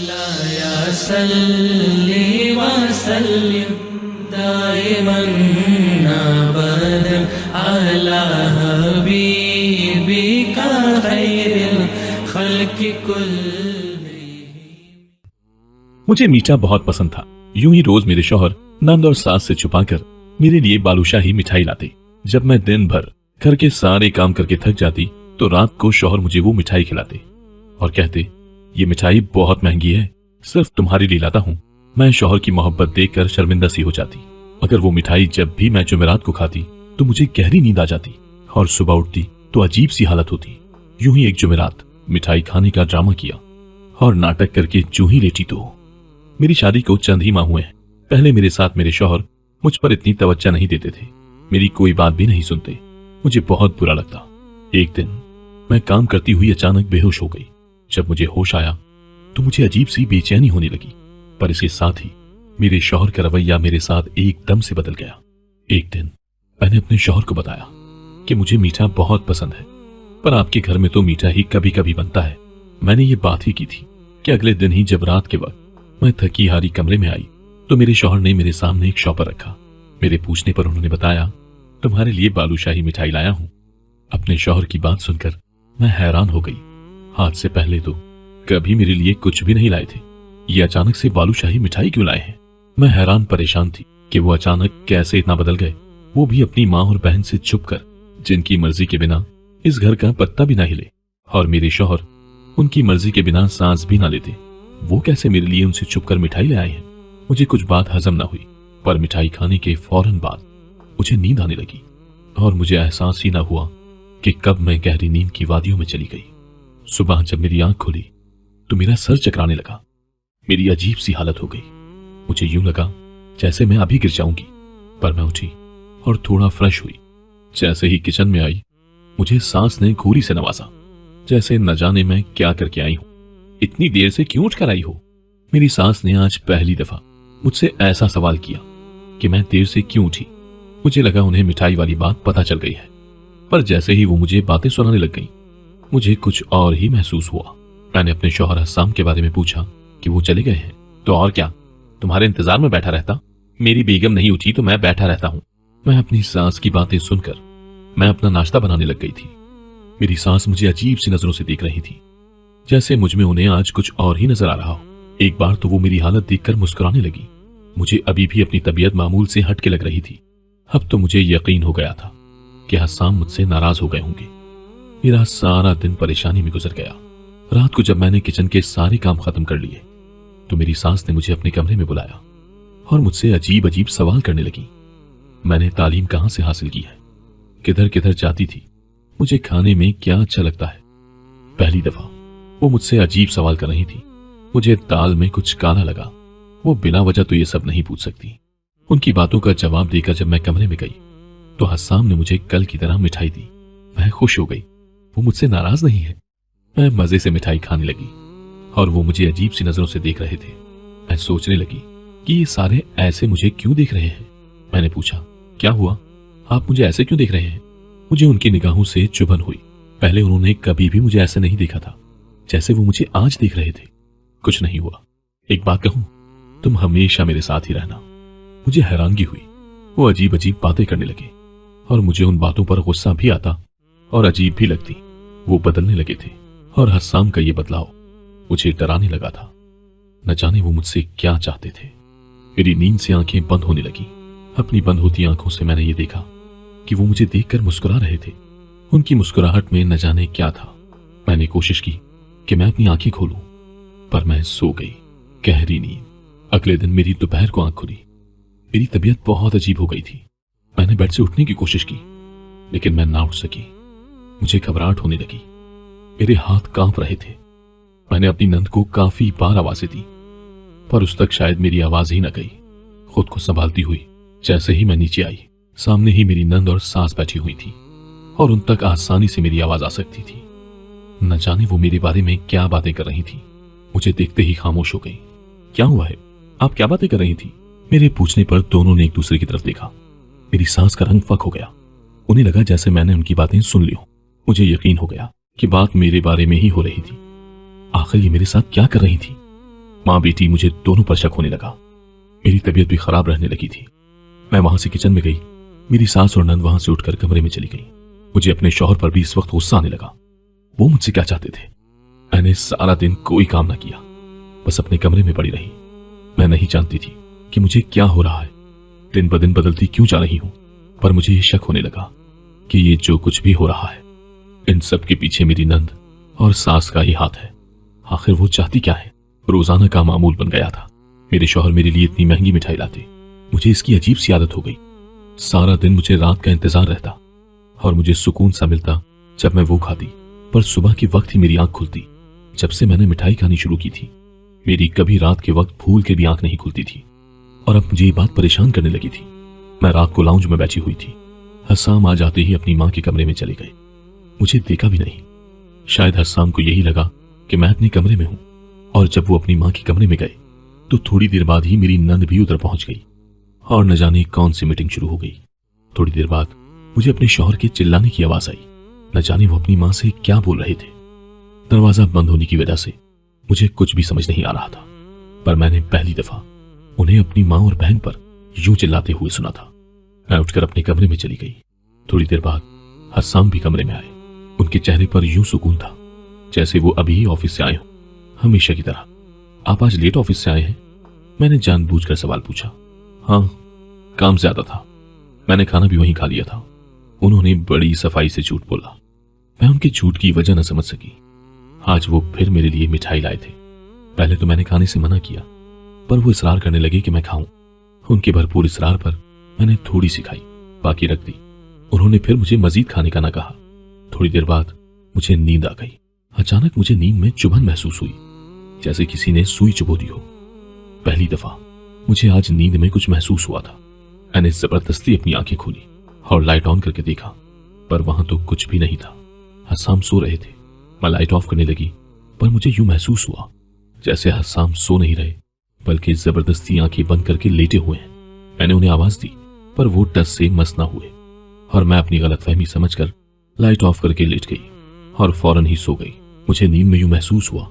या सल्ली व सल्लिम दाइमन अबदन अला हबीबिका खैरिल खल्क़ि कुल्लिहिम। मुझे मीठा बहुत पसंद था। यूं ही रोज मेरे शौहर नंद और सास से छुपाकर मेरे लिए बालूशाही मिठाई लाते। जब मैं दिन भर घर के सारे काम करके थक जाती तो रात को शौहर मुझे वो मिठाई खिलाते और कहते, ये मिठाई बहुत महंगी है, सिर्फ तुम्हारे लिए लाता हूँ। मैं शौहर की मोहब्बत देखकर शर्मिंदा सी हो जाती। अगर वो मिठाई जब भी मैं जुमेरात को खाती तो मुझे गहरी नींद आ जाती और सुबह उठती तो अजीब सी हालत होती। यूं ही एक जुमेरात मिठाई खाने का ड्रामा किया और नाटक करके जूं ही लेटी तो मेरी शादी को चंद ही माह हुए हैं। पहले मेरे साथ मेरे शौहर मुझ पर इतनी तवज्जो नहीं देते थे, मेरी कोई बात भी नहीं सुनते। मुझे बहुत बुरा लगता। एक दिन मैं काम करती हुई अचानक बेहोश हो गई। जब मुझे होश आया तो मुझे अजीब सी बेचैनी होने लगी, पर इसके साथ ही मेरे शौहर का रवैया मेरे साथ एकदम से बदल गया। एक दिन मैंने अपने शौहर को बताया कि मुझे मीठा बहुत पसंद है, पर आपके घर में तो मीठा ही कभी कभी बनता है। मैंने ये बात ही की थी कि अगले दिन ही जब रात के वक्त मैं थकी हारी कमरे में आई तो मेरे शौहर ने मेरे सामने एक शॉपर रखा। मेरे पूछने पर उन्होंने बताया, तुम्हारे लिए बालूशाही मिठाई लाया हूं। अपने शौहर की बात सुनकर मैं हैरान हो गई। आज से पहले तो कभी मेरे लिए कुछ भी नहीं लाए थे, ये अचानक से बालूशाही मिठाई क्यों लाए हैं। मैं हैरान परेशान थी कि वो अचानक कैसे इतना बदल गए, वो भी अपनी माँ और बहन से छुपकर, जिनकी मर्जी के बिना इस घर का पत्ता भी ना हिले, और मेरे शौहर उनकी मर्जी के बिना सांस भी ना लेते। वो कैसे मेरे लिए उनसे छुपकर मिठाई ले आए हैं। मुझे कुछ बात हजम ना हुई, पर मिठाई खाने के फौरन बाद मुझे नींद आने लगी और मुझे एहसास ही ना हुआ कि कब मैं गहरी नींद की वादियों में चली गई। सुबह जब मेरी आंख खुली तो मेरा सर चकराने लगा। मेरी अजीब सी हालत हो गई। मुझे यूं लगा जैसे मैं अभी गिर जाऊंगी, पर मैं उठी और थोड़ा फ्रेश हुई। जैसे ही किचन में आई मुझे सास ने घूरी से नवाजा, जैसे न जाने मैं क्या करके आई हूं। इतनी देर से क्यों उठकर आई हो? मेरी सास ने आज पहली दफा मुझसे ऐसा सवाल किया कि मैं देर से क्यों उठी। मुझे लगा उन्हें मिठाई वाली बात पता चल गई है, पर जैसे ही वो मुझे बातें सुनाने लग गई मुझे कुछ और ही महसूस हुआ। मैंने अपने शौहर हस्साम के बारे में पूछा कि वो चले गए हैं। तो और क्या, तुम्हारे इंतजार में बैठा रहता। मेरी बेगम नहीं उठी तो मैं बैठा रहता हूं। मैं अपनी सास की बातें सुनकर मैं अपना नाश्ता बनाने लग गई थी। मेरी सास मुझे अजीब सी नजरों से देख रही थी, जैसे मुझ में उन्हें आज कुछ और ही नजर आ रहा हो। एक बार तो वो मेरी हालत देखकर मुस्कुराने लगी। मुझे अभी भी अपनी तबीयत मामूल से हटके लग रही थी। अब तो मुझे यकीन हो गया था कि हस्साम मुझसे नाराज हो गए होंगे। मेरा सारा दिन परेशानी में गुजर गया। रात को जब मैंने किचन के सारे काम खत्म कर लिए तो मेरी सास ने मुझे अपने कमरे में बुलाया और मुझसे अजीब अजीब सवाल करने लगी। मैंने तालीम कहां से हासिल की है, किधर किधर जाती थी, मुझे खाने में क्या अच्छा लगता है। पहली दफा वो मुझसे अजीब सवाल कर रही थी। मुझे दाल में कुछ काला लगा। वो बिना वजह तो ये सब नहीं पूछ सकती। उनकी बातों का जवाब देकर जब मैं कमरे में गई तो हस्साम ने मुझे कल की तरह मिठाई दी। मैं खुश हो गई, वो मुझसे नाराज नहीं है। मैं मजे से मिठाई खाने लगी और वो मुझे अजीब सी नजरों से देख रहे थे। मैं सोचने लगी कि ये सारे ऐसे मुझे क्यों देख रहे हैं। मैंने पूछा, क्या हुआ, आप मुझे ऐसे क्यों देख रहे हैं? मुझे उनकी निगाहों से चुभन हुई। पहले उन्होंने कभी भी मुझे ऐसे नहीं देखा था जैसे वो मुझे आज देख रहे थे। कुछ नहीं हुआ। एक बात कहूं, तुम हमेशा मेरे साथ ही रहना। मुझे हैरानगी हुई। वो अजीब अजीब बातें करने लगे और मुझे उन बातों पर गुस्सा भी आता और अजीब भी लगती। वो बदलने लगे थे और हस्साम का ये बदलाव मुझे डराने लगा था। न जाने वो मुझसे क्या चाहते थे। मेरी नींद से आंखें बंद होने लगी। अपनी बंद होती आंखों से मैंने ये देखा कि वो मुझे देखकर मुस्कुरा रहे थे। उनकी मुस्कुराहट में न जाने क्या था। मैंने कोशिश की कि मैं अपनी आंखें खोलूं, पर मैं सो गई। गहरी नींद। अगले दिन मेरी दोपहर को आंख खुली। मेरी तबीयत बहुत अजीब हो गई थी। मैंने बेड से उठने की कोशिश की, लेकिन मैं ना उठ सकी। मुझे घबराहट होने लगी। मेरे हाथ कांप रहे थे। मैंने अपनी नंद को काफी बार आवाजें दी, पर उस तक शायद मेरी आवाज ही न गई। खुद को संभालती हुई जैसे ही मैं नीचे आई, सामने ही मेरी नंद और सास बैठी हुई थी और उन तक आसानी से मेरी आवाज आ सकती थी। न जाने वो मेरे बारे में क्या बातें कर रही थी। मुझे देखते ही खामोश हो गई। क्या हुआ है, आप क्या बातें कर रही थी? मेरे पूछने पर दोनों ने एक दूसरे की तरफ देखा। मेरी सांस का रंग फक हो गया। उन्हें लगा जैसे मैंने उनकी बातें सुन ली हो। मुझे यकीन हो गया कि बात मेरे बारे में ही हो रही थी। आखिर ये मेरे साथ क्या कर रही थी? माँ बेटी मुझे दोनों पर शक होने लगा। मेरी तबीयत भी खराब रहने लगी थी। मैं वहां से किचन में गई। मेरी सास और नंद वहां से उठकर कमरे में चली गई। मुझे अपने शौहर पर भी इस वक्त गुस्सा आने लगा। वो मुझसे क्या चाहते थे? मैंने सारा दिन कोई काम ना किया, बस अपने कमरे में पड़ी रही। मैं नहीं जानती थी कि मुझे क्या हो रहा है, दिन ब दिन बदलती क्यों जा रही हूं। पर मुझे ये शक होने लगा कि ये जो कुछ भी हो रहा है, इन सब के पीछे मेरी नंद और सास का ही हाथ है। आखिर वो चाहती क्या है? रोजाना का मामूल बन गया था। मेरे शौहर मेरे लिए इतनी महंगी मिठाई लाते, मुझे इसकी अजीब सी आदत हो गई। सारा दिन मुझे रात का इंतजार रहता और मुझे सुकून सा मिलता जब मैं वो खाती। पर सुबह के वक्त ही मेरी आंख खुलती। जब से मैंने मिठाई खानी शुरू की थी, मेरी कभी रात के वक्त भूल के भी आंख नहीं खुलती थी। और अब मुझे ये बात परेशान करने लगी थी। मैं रात को लाउंज में बैठी हुई थी। हस्साम आ जाते ही अपनी मां के कमरे में चले गए। मुझे देखा भी नहीं। शायद हस्साम को यही लगा कि मैं अपने कमरे में हूं। और जब वो अपनी मां के कमरे में गए तो थोड़ी देर बाद ही मेरी नंद भी उधर पहुंच गई और न जाने कौन सी मीटिंग शुरू हो गई। थोड़ी देर बाद मुझे अपने शौहर के चिल्लाने की आवाज आई। न जाने वो अपनी मां से क्या बोल रहे थे। दरवाजा बंद होने की वजह से मुझे कुछ भी समझ नहीं आ रहा था, पर मैंने पहली दफा उन्हें अपनी मां और बहन पर यूं चिल्लाते हुए सुना था। मैं उठकर अपने कमरे में चली गई। थोड़ी देर बाद हस्साम भी कमरे में आए। उनके चेहरे पर यूं सुकून था जैसे वो अभी ही ऑफिस से आए हों, हमेशा की तरह। आप आज लेट ऑफिस से आए हैं? मैंने जानबूझकर सवाल पूछा। हाँ, काम ज्यादा था। मैंने खाना भी वहीं खा लिया था। उन्होंने बड़ी सफाई से झूठ बोला। मैं उनके झूठ की वजह न समझ सकी। आज वो फिर मेरे लिए मिठाई लाए थे। पहले तो मैंने खाने से मना किया, पर वो इसरार करने लगे कि मैं खाऊं। उनके भरपूर इसरार पर मैंने थोड़ी सी खाई, बाकी रख दी। उन्होंने फिर मुझे मजीद खाने का ना कहा। थोड़ी देर बाद मुझे नींद आ गई। अचानक मुझे नींद में चुभन महसूस हुई, जैसे किसी ने सुई चुभो दी हो। पहली दफा मुझे आज नींद में कुछ महसूस हुआ था। मैंने जबरदस्ती अपनी आंखें खोली और लाइट ऑन करके देखा, पर वहां तो कुछ भी नहीं था। हस्साम सो रहे थे। मैं लाइट ऑफ करने लगी, पर मुझे यूं महसूस हुआ जैसे हस्साम सो नहीं रहे, बल्कि जबरदस्ती आंखें बंद करके लेटे हुए हैं। मैंने उन्हें आवाज दी, पर वो टस से मस ना हुए और मैं अपनी गलतफहमी समझकर लाइट ऑफ करके लेट गई और फौरन ही सो गई। मुझे नींद में यूं महसूस हुआ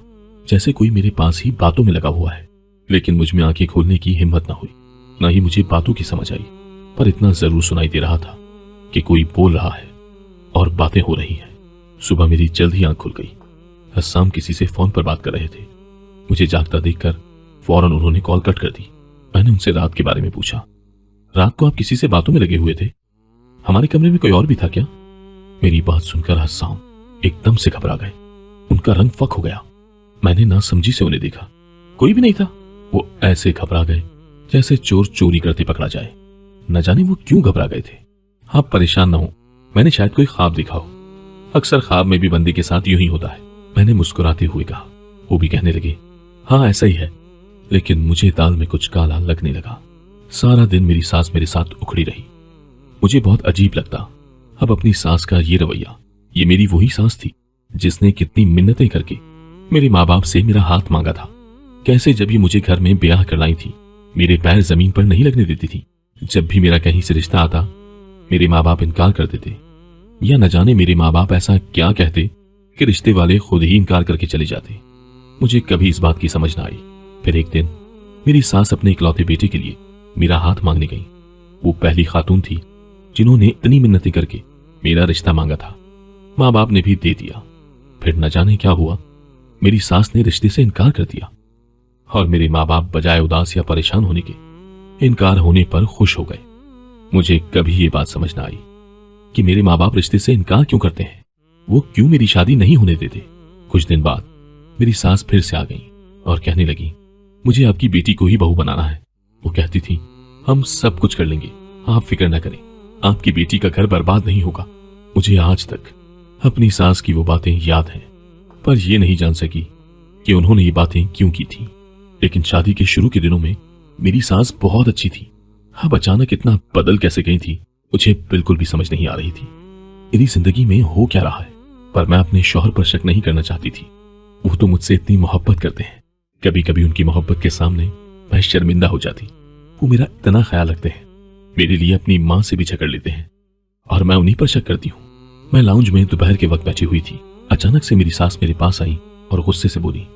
जैसे कोई मेरे पास ही बातों में लगा हुआ है, लेकिन मुझ में आंखें खोलने की हिम्मत ना हुई, ना ही मुझे बातों की समझ आई। पर इतना जरूर सुनाई दे रहा था कि कोई बोल रहा है और बातें हो रही हैं। सुबह मेरी जल्द ही आंख खुल गई। हस्साम किसी से फोन पर बात कर रहे थे। मुझे जागता देखकर फौरन उन्होंने कॉल कट कर दी। मैंने उनसे रात के बारे में पूछा। रात को आप किसी से बातों में लगे हुए थे? हमारे कमरे में कोई और भी था क्या? मेरी बात सुनकर हस्साम एकदम से घबरा गए। उनका रंग फक हो गया। मैंने ना समझी से उन्हें देखा। कोई भी नहीं था। वो ऐसे घबरा गए जैसे चोर चोरी करते पकड़ा जाए। न जाने वो क्यों घबरा गए थे। आप परेशान न हो, मैंने शायद कोई ख्वाब देखा हो। अक्सर ख्वाब में भी बंदे के साथ यूं ही होता है, मैंने मुस्कुराते हुए कहा। वो भी कहने लगे, हाँ ऐसा ही है, लेकिन मुझे दाल में कुछ काला लगने लगा। सारा दिन मेरी सास मेरे साथ उखड़ी रही। मुझे बहुत अजीब लगता अब अपनी सास का ये रवैया। ये मेरी वही सास थी जिसने कितनी मिन्नतें करके मेरे माँ बाप से मेरा हाथ मांगा था। कैसे जब ये मुझे घर में ब्याह करवाई थी, मेरे पैर जमीन पर नहीं लगने देती थी। जब भी मेरा कहीं से रिश्ता आता, मेरे माँ बाप इनकार कर देते, या न जाने मेरे माँ बाप ऐसा क्या कहते कि रिश्ते वाले खुद ही इनकार करके चले जाते। मुझे कभी इस बात की समझ ना आई। फिर एक दिन मेरी सास अपने इकलौते बेटे के लिए मेरा हाथ मांगने गई। वो पहली खातून थी जिन्होंने इतनी मिन्नतें करके मेरा रिश्ता मांगा था। माँ बाप ने भी दे दिया। फिर न जाने क्या हुआ, मेरी सास ने रिश्ते से इनकार कर दिया और मेरे माँ बाप बजाय उदास या परेशान होने के इनकार होने पर खुश हो गए। मुझे कभी ये बात समझ ना आई कि मेरे माँ बाप रिश्ते से इनकार क्यों करते हैं। वो क्यों मेरी शादी नहीं होने देते। कुछ दिन बाद मेरी सास फिर से आ गई और कहने लगी, मुझे आपकी बेटी को ही बहू बनाना है। वो कहती थी, हम सब कुछ कर लेंगे, आप फिक्र न करें, आपकी बेटी का घर बर्बाद नहीं होगा। मुझे आज तक अपनी सास की वो बातें याद हैं, पर ये नहीं जान सकी कि उन्होंने ये बातें क्यों की थी। लेकिन शादी के शुरू के दिनों में मेरी सास बहुत अच्छी थी। अब अचानक इतना बदल कैसे गई थी, मुझे बिल्कुल भी समझ नहीं आ रही थी। मेरी जिंदगी में हो क्या रहा है। पर मैं अपने शौहर पर शक नहीं करना चाहती थी। वो तो मुझसे इतनी मोहब्बत करते हैं। कभी कभी उनकी मोहब्बत के सामने मैं शर्मिंदा हो जाती। वो मेरा इतना ख्याल रखते हैं, मेरे लिए अपनी माँ से भी झगड़ लेते हैं और मैं उन्हीं पर शक करती हूँ। मैं लाउंज में दोपहर के वक्त बैठी हुई थी। अचानक से मेरी सास मेरे पास आई और गुस्से से बोली,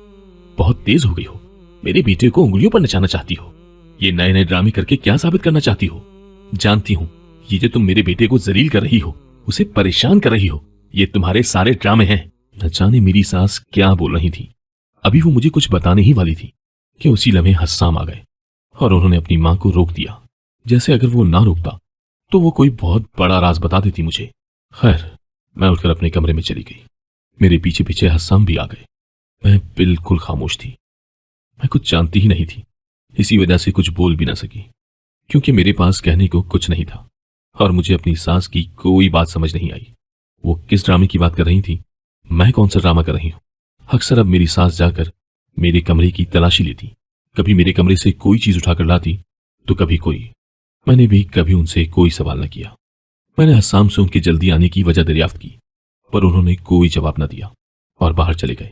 बहुत तेज हो गई हो, मेरे बेटे को उंगलियों पर नचाना चाहती हो? ये नए नए ड्रामे करके क्या साबित करना चाहती हो? जानती हूं, ये जो तुम मेरे बेटे को जलील कर रही हो, उसे परेशान कर रही हो, ये तुम्हारे सारे ड्रामे हैं। न जाने मेरी सास क्या बोल रही थी। अभी वो मुझे कुछ बताने ही वाली थी कि उसी लम्हे हस्साम आ गए और उन्होंने अपनी मां को रोक दिया, जैसे अगर वो ना रोकता तो वो कोई बहुत बड़ा राज बता देती मुझे। खैर, मैं उठकर अपने कमरे में चली गई। मेरे पीछे पीछे हस्साम भी आ गए। मैं बिल्कुल खामोश थी। मैं कुछ जानती ही नहीं थी, इसी वजह से कुछ बोल भी ना सकी, क्योंकि मेरे पास कहने को कुछ नहीं था और मुझे अपनी सास की कोई बात समझ नहीं आई। वो किस ड्रामे की बात कर रही थी, मैं कौन सा ड्रामा कर रही हूं। अक्सर अब मेरी सास जाकर मेरे कमरे की तलाशी लेती, कभी मेरे कमरे से कोई चीज उठाकर लाती तो कभी कोई। मैंने भी कभी उनसे कोई सवाल न किया। मैंने हस्साम से उनके जल्दी आने की वजह दरियाफ्त की, पर उन्होंने कोई जवाब न दिया और बाहर चले गए।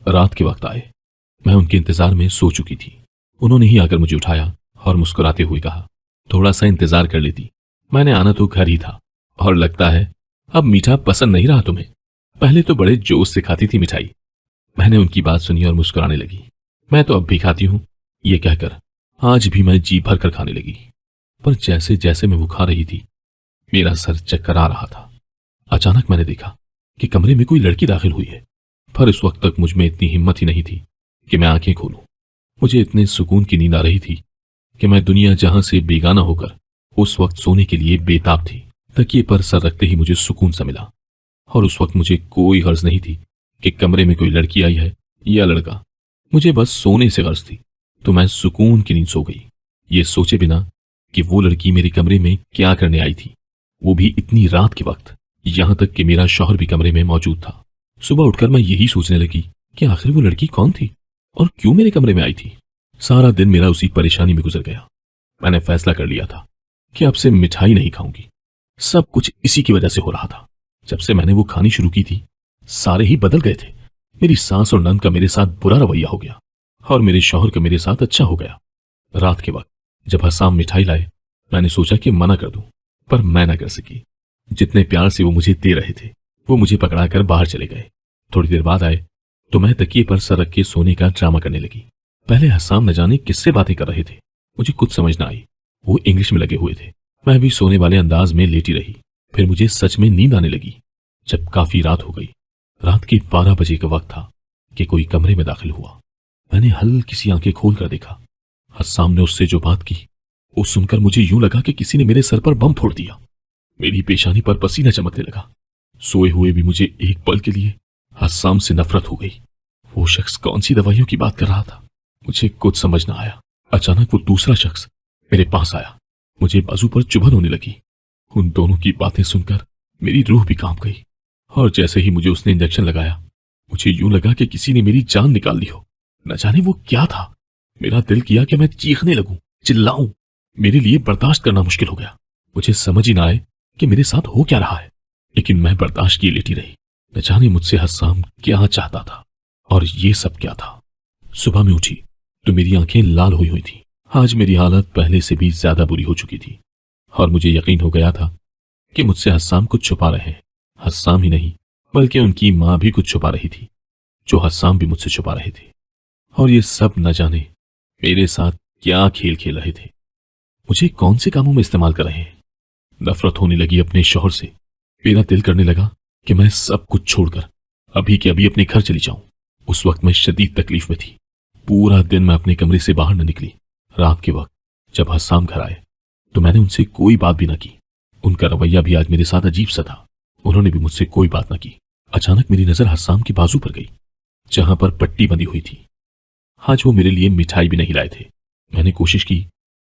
रात के वक्त आए। मैं उनके इंतजार में सो चुकी थी। उन्होंने ही आकर मुझे उठाया और मुस्कुराते हुए कहा, थोड़ा सा इंतजार कर लेती, मैंने आना तो घर ही था और लगता है अब मीठा पसंद नहीं रहा तुम्हें। पहले तो बड़े जोश से खाती थी मिठाई। मैंने उनकी बात सुनी और मुस्कुराने लगी। मैं तो अब भी खाती हूं, ये कहकर आज भी मैं जी भर कर खाने लगी। पर जैसे जैसे मैं वो खा रही थी, मेरा सर चक्कर आ रहा था। अचानक मैंने देखा कि कमरे में कोई लड़की दाखिल हुई है, पर इस वक्त तक मुझ में इतनी हिम्मत ही नहीं थी कि मैं आंखें खोलूं। मुझे इतने सुकून की नींद आ रही थी कि मैं दुनिया जहां से बेगाना होकर उस वक्त सोने के लिए बेताब थी। तकिए पर सर रखते ही मुझे सुकून सा मिला और उस वक्त मुझे कोई गर्ज नहीं थी कि कमरे में कोई लड़की आई है या लड़का। मुझे बस सोने से गर्ज थी, तो मैं सुकून की नींद सो गई, ये सोचे बिना कि वो लड़की मेरे कमरे में क्या करने आई थी, वो भी इतनी रात के वक्त। यहां तक कि मेरा शौहर भी कमरे में मौजूद था। सुबह उठकर मैं यही सोचने लगी कि आखिर वो लड़की कौन थी और क्यों मेरे कमरे में आई थी। सारा दिन मेरा उसी परेशानी में गुजर गया। मैंने फैसला कर लिया था कि अब से मिठाई नहीं खाऊंगी। सब कुछ इसी की वजह से हो रहा था। जब से मैंने वो खानी शुरू की थी, सारे ही बदल गए थे। मेरी सास और नंद का मेरे साथ बुरा रवैया हो गया और मेरे शौहर का मेरे साथ अच्छा हो गया। रात के वक्त जब हस्साम मिठाई लाए, मैंने सोचा कि मना कर दूं, पर मैं ना कर सकी। जितने प्यार से वो मुझे दे रहे थे, वो मुझे पकड़ाकर बाहर चले गए। थोड़ी देर बाद आए तो मैं तकिए पर सर रख के सोने का ड्रामा करने लगी। पहले हस्साम न जाने किससे बातें कर रहे थे, मुझे कुछ समझ ना आई। वो इंग्लिश में लगे हुए थे। मैं भी सोने वाले अंदाज में लेटी रही। फिर मुझे सच में नींद आने लगी। जब काफी रात हो गई, रात के 12 बजे का वक्त था कि कोई कमरे में दाखिल हुआ। मैंने हल्की सी आंखें खोल कर देखा। हस्साम ने उससे जो बात की, वो सुनकर मुझे यूं लगा कि किसी ने मेरे सर पर बम फोड़ दिया। मेरी पेशानी पर पसीना चमकने लगा। सोए हुए भी मुझे एक पल के लिए हस्साम से नफरत हो गई। वो शख्स कौन सी दवाइयों की बात कर रहा था, मुझे कुछ समझ ना आया। अचानक वो दूसरा शख्स मेरे पास आया। मुझे बाजू पर चुभन होने लगी। उन दोनों की बातें सुनकर मेरी रूह भी कांप गई और जैसे ही मुझे उसने इंजेक्शन लगाया, मुझे यूं लगा कि किसी ने मेरी जान निकाल ली हो। न जाने वो क्या था। मेरा दिल किया कि मैं चीखने लगूं, चिल्लाऊं। मेरे लिए बर्दाश्त करना मुश्किल हो गया। मुझे समझ ही ना आए कि मेरे साथ हो क्या रहा है, लेकिन मैं बर्दाश्त किए लेटी रही। न जाने मुझसे हस्साम क्या चाहता था और ये सब क्या था। सुबह में उठी तो मेरी आंखें लाल हुई हुई थी। आज मेरी हालत पहले से भी ज्यादा बुरी हो चुकी थी और मुझे यकीन हो गया था कि मुझसे हस्साम कुछ छुपा रहे हैं। हस्साम ही नहीं, बल्कि उनकी मां भी कुछ छुपा रही थी, जो हस्साम भी मुझसे छुपा रहे थे। और ये सब न जाने मेरे साथ क्या खेल खेल रहे थे, मुझे कौन से कामों में इस्तेमाल कर रहे हैं। नफरत होने लगी अपने शौहर से। मेरा दिल करने लगा कि मैं सब कुछ छोड़कर अभी के अभी अपने घर चली जाऊं। उस वक्त मैं शदीद तकलीफ में थी। पूरा दिन मैं अपने कमरे से बाहर न निकली। रात के वक्त जब हस्साम घर आए तो मैंने उनसे कोई बात भी न की। उनका रवैया भी आज मेरे साथ अजीब सा था। उन्होंने भी मुझसे कोई बात न की। अचानक मेरी नजर हस्साम की बाजू पर गई, जहां पर पट्टी बंधी हुई थी। आज वो मेरे लिए मिठाई भी नहीं लाए थे। मैंने कोशिश की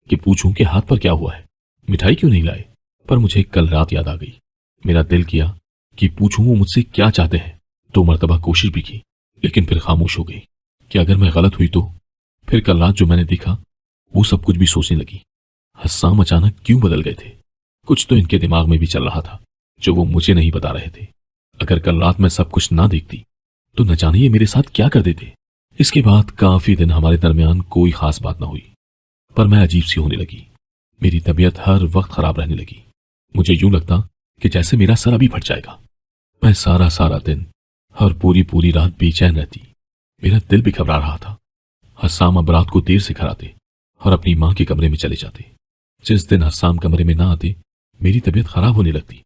कि पूछूं कि हाथ पर क्या हुआ है, मिठाई क्यों नहीं लाए, पर मुझे कल रात याद आ गई। मेरा दिल किया कि पूछूं वो मुझसे क्या चाहते हैं। 2 मरतबा कोशिश भी की, लेकिन फिर खामोश हो गई कि अगर मैं गलत हुई तो। फिर कल रात जो मैंने देखा, वो सब कुछ भी सोचने लगी। हस्साम अचानक क्यों बदल गए थे। कुछ तो इनके दिमाग में भी चल रहा था जो वो मुझे नहीं बता रहे थे। अगर कल रात मैं सब कुछ ना देखती तो न जाने ये मेरे साथ क्या कर देते। इसके बाद काफी दिन हमारे दरमियान कोई खास बात ना हुई, पर मैं अजीब सी होने लगी। मेरी तबीयत हर वक्त खराब रहने लगी। मुझे यूं लगता कि जैसे मेरा सर अभी फट जाएगा। मैं सारा दिन और पूरी रात बेचैन रहती। मेरा दिल भी घबरा रहा था। हसाम अब रात को देर से घर आते और अपनी मां के कमरे में चले जाते। जिस दिन हसाम कमरे में ना आते मेरी तबीयत खराब होने लगती,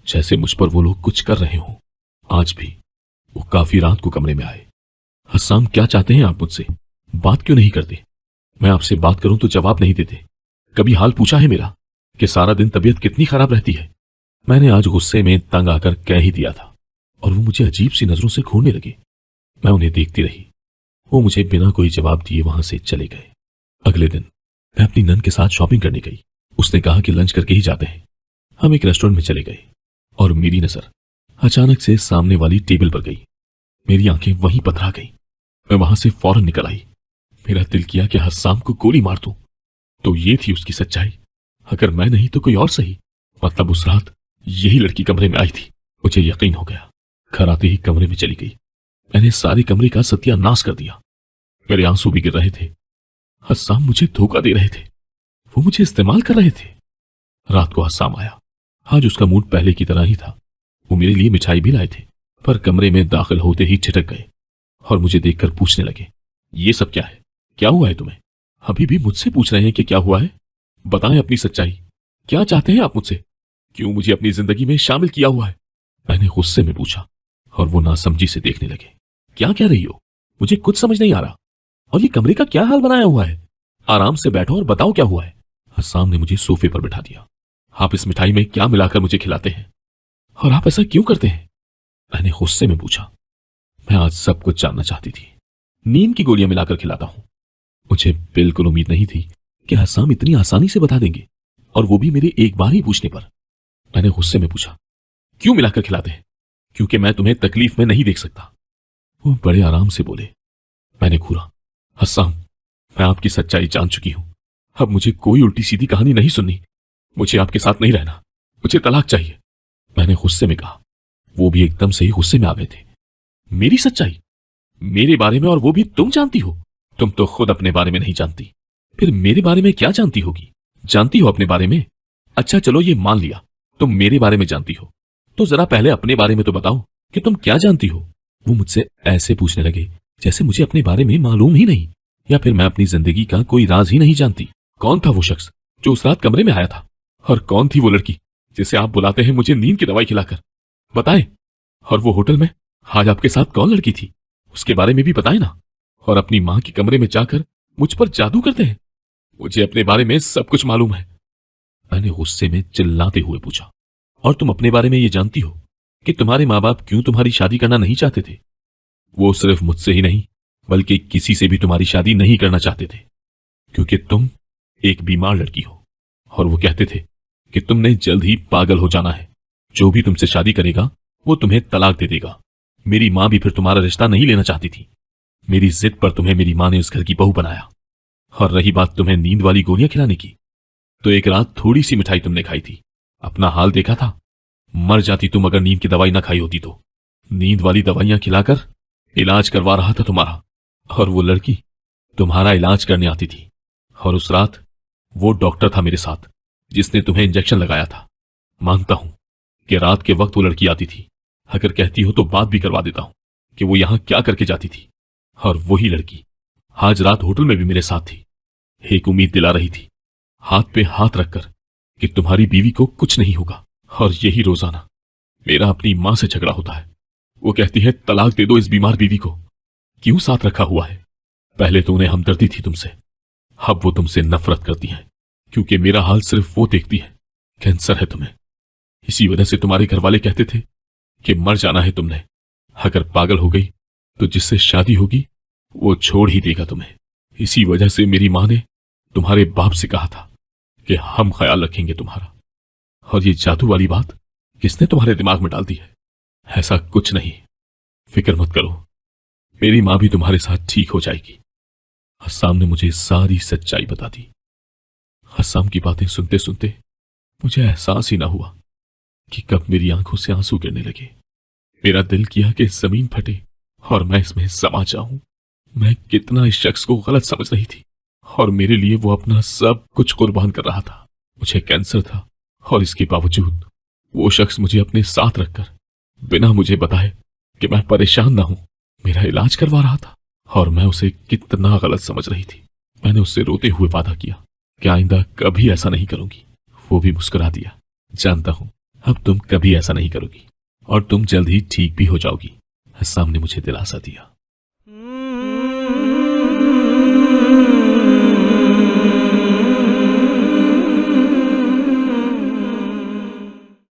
जैसे मुझ पर वो लोग कुछ कर रहे हों। आज भी वो काफी रात को कमरे में आए। हसाम, क्या चाहते हैं आप मुझसे? बात क्यों नहीं करते? मैं आपसे बात करूं तो जवाब नहीं देते। कभी हाल पूछा है मेरा कि सारा दिन तबीयत कितनी खराब रहती है? मैंने आज गुस्से में तंग आकर कह ही दिया था और वो मुझे अजीब सी नजरों से घूरने लगे। मैं उन्हें देखती रही। वो मुझे बिना कोई जवाब दिए वहां से चले गए। अगले दिन मैं अपनी नन के साथ शॉपिंग करने गई। उसने कहा कि लंच करके ही जाते हैं। हम एक रेस्टोरेंट में चले गए और मेरी नजर अचानक से सामने वाली टेबल पर गई। मेरी आंखें वहीं पथरा गईं। मैं वहां से फौरन निकल आई। मेरा दिल किया कि हसाम को गोली मार दूं। तो ये थी उसकी सच्चाई। अगर मैं नहीं तो कोई और सही। मतलब उस रात यही लड़की कमरे में आई थी। मुझे यकीन हो गया। घर आते ही कमरे में चली गई। मैंने सारे कमरे का सत्यानाश कर दिया। मेरे आंसू भी गिर रहे थे। हसाम मुझे धोखा दे रहे थे। वो मुझे इस्तेमाल कर रहे थे। रात को हसाम आया। आज उसका मूड पहले की तरह ही था। वो मेरे लिए मिठाई भी लाए थे, पर कमरे में दाखिल होते ही छिटक गए और मुझे देखकर पूछने लगे, ये सब क्या है? क्या हुआ है तुम्हें? अभी भी मुझसे पूछ रहे हैं कि क्या हुआ है? बताएं अपनी सच्चाई। क्या चाहते हैं आप मुझसे? क्यों मुझे अपनी जिंदगी में शामिल किया हुआ है? मैंने गुस्से में पूछा और वो नासमझी से देखने लगे। क्या कह रही हो? मुझे कुछ समझ नहीं आ रहा। और ये कमरे का क्या हाल बनाया हुआ है? आराम से बैठो और बताओ क्या हुआ है। हसाम ने मुझे सोफे पर बिठा दिया। आप इस मिठाई में क्या मिलाकर मुझे खिलाते हैं और आप ऐसा क्यों करते हैं? मैंने गुस्से में पूछा। मैं आज सब कुछ जानना चाहती थी। नींद की गोलियां मिलाकर खिलाता हूं। मुझे बिल्कुल उम्मीद नहीं थी कि हसाम इतनी आसानी से बता देंगे, और वो भी मेरे एक बार ही पूछने पर। मैंने गुस्से में पूछा, क्यों मिलाकर खिलाते हैं? क्योंकि मैं तुम्हें तकलीफ में नहीं देख सकता। वो बड़े आराम से बोले। मैंने घूरा। हसाम, मैं आपकी सच्चाई जान चुकी हूं। अब मुझे कोई उल्टी सीधी कहानी नहीं सुननी। मुझे आपके साथ नहीं रहना। मुझे तलाक चाहिए। मैंने गुस्से में कहा। वो भी एकदम से ही गुस्से में आ गए थे। मेरी सच्चाई? मेरे बारे में? और वो भी तुम जानती हो? तुम तो खुद अपने बारे में नहीं जानती, फिर मेरे बारे में क्या जानती होगी? जानती हो अपने बारे में? अच्छा चलो ये मान लिया तुम मेरे बारे में जानती हो, तो जरा पहले अपने बारे में तो बताओ कि तुम क्या जानती हो। वो मुझसे ऐसे पूछने लगे जैसे मुझे अपने बारे में मालूम ही नहीं, या फिर मैं अपनी जिंदगी का कोई राज ही नहीं जानती। कौन था वो शख्स जो उस रात कमरे में आया था? और कौन थी वो लड़की जिसे आप बुलाते हैं मुझे नींद की दवाई खिलाकर? बताएं। और वो होटल में आज आपके साथ कौन लड़की थी, उसके बारे में भी बताएं ना। और अपनी मां के कमरे में जाकर मुझ पर जादू करते हैं। मुझे अपने बारे में सब कुछ मालूम है। मैंने गुस्से में चिल्लाते हुए पूछा, और तुम अपने बारे में ये जानती हो कि तुम्हारे माँ बाप क्यों तुम्हारी शादी करना नहीं चाहते थे? वो सिर्फ मुझसे ही नहीं बल्कि किसी से भी तुम्हारी शादी नहीं करना चाहते थे, क्योंकि तुम एक बीमार लड़की हो, और वो कहते थे कि तुमने जल्द ही पागल हो जाना है। जो भी तुमसे शादी करेगा वो तुम्हें तलाक दे देगा। मेरी मां भी फिर तुम्हारा रिश्ता नहीं लेना चाहती थी। मेरी जिद पर तुम्हें मेरी मां ने उस घर की बहू बनाया। और रही बात तुम्हें नींद वाली गोलियां खिलाने की, तो एक रात थोड़ी सी मिठाई तुमने खाई थी। अपना हाल देखा था? मर जाती तुम अगर नींद की दवाई ना खाई होती तो। नींद वाली दवाइयां खिलाकर इलाज करवा रहा था तुम्हारा, और वो लड़की तुम्हारा इलाज करने आती थी। और उस रात वो डॉक्टर था मेरे साथ जिसने तुम्हें इंजेक्शन लगाया था। मानता हूं कि रात के वक्त वो लड़की आती थी। अगर कहती हो तो बात भी करवा देता हूं कि वो यहां क्या करके जाती थी। और वही लड़की आज रात होटल में भी मेरे साथ थी। एक उम्मीद दिला रही थी, हाथ पे हाथ रखकर, कि तुम्हारी बीवी को कुछ नहीं होगा। और यही रोजाना मेरा अपनी मां से झगड़ा होता है। वो कहती है तलाक दे दो इस बीमार बीवी को। क्यों साथ रखा हुआ है? पहले तो उन्हें हमदर्दी थी तुमसे, अब वो तुमसे नफरत करती है, क्योंकि मेरा हाल सिर्फ वो देखती है। कैंसर है तुम्हें। इसी वजह से तुम्हारे घर वाले कहते थे कि मर जाना है तुमने। अगर पागल हो गई तो जिससे शादी होगी वो छोड़ ही देगा तुम्हें। इसी वजह से मेरी मां ने तुम्हारे बाप से कहा था कि हम ख्याल रखेंगे तुम्हारा। और ये जादू वाली बात किसने तुम्हारे दिमाग में डाल दी है? ऐसा कुछ नहीं, फिक्र मत करो, मेरी मां भी तुम्हारे साथ ठीक हो जाएगी। हसाम ने मुझे सारी सच्चाई बता दी। हसाम की बातें सुनते सुनते मुझे एहसास ही ना हुआ कि कब मेरी आंखों से आंसू गिरने लगे। मेरा दिल किया कि जमीन फटे और मैं इसमें समा जाऊं। मैं कितना इस शख्स को गलत समझ रही थी, और मेरे लिए वो अपना सब कुछ कुर्बान कर रहा था। मुझे कैंसर था, और इसके बावजूद वो शख्स मुझे अपने साथ रखकर बिना मुझे बताए कि मैं परेशान ना हूं मेरा इलाज करवा रहा था। और मैं उसे कितना गलत समझ रही थी। मैंने उससे रोते हुए वादा किया कि आइंदा कभी ऐसा नहीं करूंगी। वो भी मुस्कुरा दिया। जानता हूं अब तुम कभी ऐसा नहीं करोगी और तुम जल्द ही ठीक भी हो जाओगी। हसाम ने मुझे दिलासा दिया।